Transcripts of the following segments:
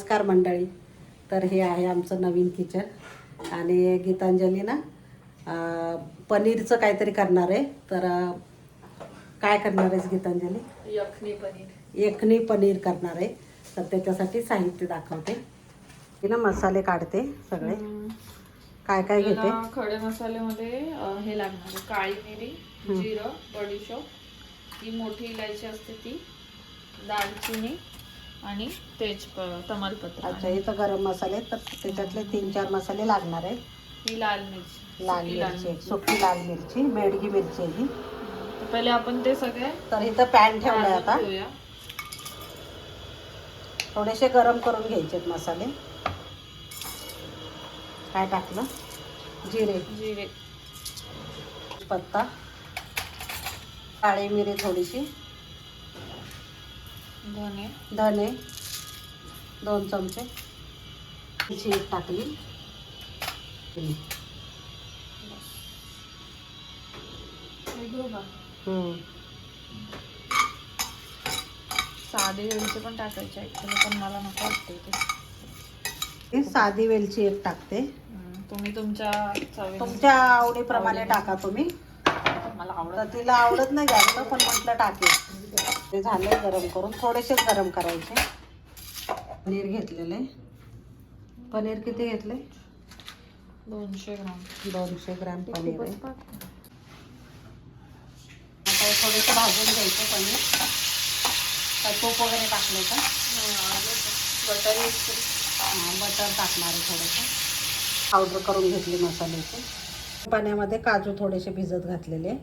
नमस्कार मंडळी. तर हे आहे आमचं नवीन किचन आणि गीतांजली ना पनीरचं काहीतरी करणार आहे. तर काय करणार आहेस गीतांजली? यखनी पनीर करणार आहे. तर त्याच्यासाठी साहित्य दाखवते. मी ना मसाले काढते सगळे. काय काय घेते? खडे मसाल्यामध्ये हे लागणार आहे, काळी मिरी, जिरं, बडीशोप, ही मोठी इलायची असते ती, दालचिनी आणि तमालपत्र. अच्छा, इथं गरम मसाले, तर त्याच्यातले 3-4 मसाले लागणार आहेत. ही लाल मिरची, लाल मिरची, सुकी लाल मिरची, बेडगी मिरची आहे ही. तर पहिले आपण ते सगळे. तर इथं पॅन ठेवलाय आता. थोडेसे गरम करून घ्यायचे मसाले. काय टाकलं? जिरे, पत्ता, काळी मिरी थोडीशी, धने 2 चमचे, मिरची एक टाकली. साधी वेलची पण टाकायची आहे, पण मला नको वाटते ते. साधी वेलची एक टाकते. तुम्ही तुमच्या आवडीप्रमाणे टाका तुम्ही. मला आवडत, तिला आवडत नाही जास्त, पण म्हटलं टाकेल. ते झाले गरम करून, थोडेसेच गरम करायचे. पनीर घेतलेले. पनीर किती घेतले? 200 ग्राम. 200 ग्राम पनीर आहे. आता थोडेसे भाजून घ्यायचे पनीर. तूप वगैरे टाकले का? बटर टाकणार आहे थोडंसं. पावडर करून घेतली मसाल्याची. पाण्यामध्ये काजू थोडेसे भिजत घातलेले,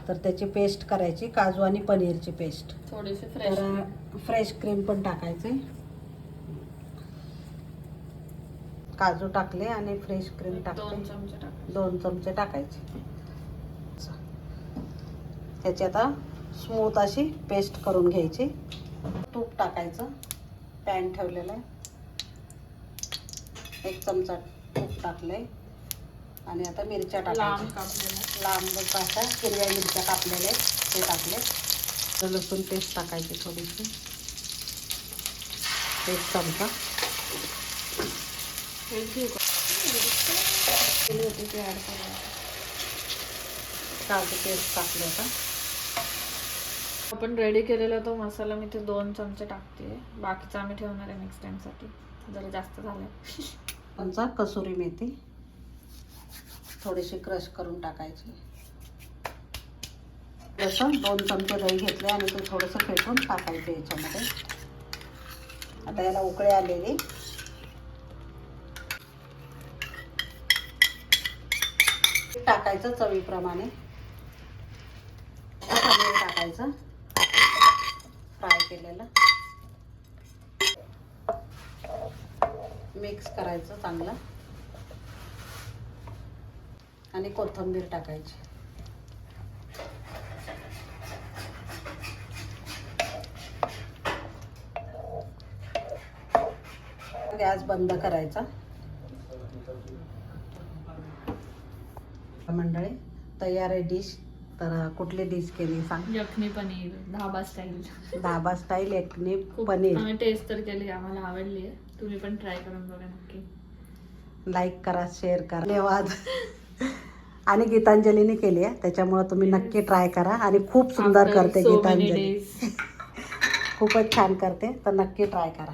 तर त्याची पेस्ट करायची. काजू आणि पनीरची पेस्ट. थोडीशी फ्रेश क्रीम पण टाकायचे. काजू टाकले आणि फ्रेश क्रीम टाकले. 2 चमचे टाकायचे. त्याची आता स्मूथ अशी पेस्ट करून घ्यायची. तूप टाकायचं. पॅन ठेवलेलं आहे. 1 चमचा तूप टाकले आणि आता मिरच्या टाकायच्या. लांब अशा हिरव्या मिरच्या कापलेल्या ते टाकले. लसूण पेस्ट टाकायची थोडीशी, 1 चमचा. काजू पेस्ट टाकले. आता आपण रेडी केलेला तो मसाला मी ते 2 चमचे टाकते. बाकीचा आम्ही ठेवणार आहे नेक्स्ट टाइम साठी, जरा जास्त झालंय. चमचा कसुरी मेथी थोडीशी क्रश करून टाकायची. जसं 2 चमचे दही घेतले आणि ते थोडंसं फेटून टाकायचं याच्यामध्ये. आता याला उकळी आलेली. टाकायचं चवीप्रमाणे. पनीर टाकायचं फ्राय केलेलं. मिक्स करायचं चांगलं आणि कोथिंबीर टाकायची. गॅस बंद करायचा. मंडळी तयार आहे डिश. तर कुठली डिश केली सांग? यखनी पनीर, धाबा स्टाईल. धाबा स्टाईल यखनी पनीर. आम्ही टेस्ट तर केली, आम्हाला आवडली आहे. तुम्ही पण ट्राय करून बघा नक्की. लाईक करा, शेअर करा. धन्यवाद. आणि गीतांजलीने केली आहे, त्याच्यामुळे तुम्ही नक्की ट्राय करा. आणि खूप सुंदर करते गीतांजली. खूपच छान करते, तर नक्की ट्राय करा.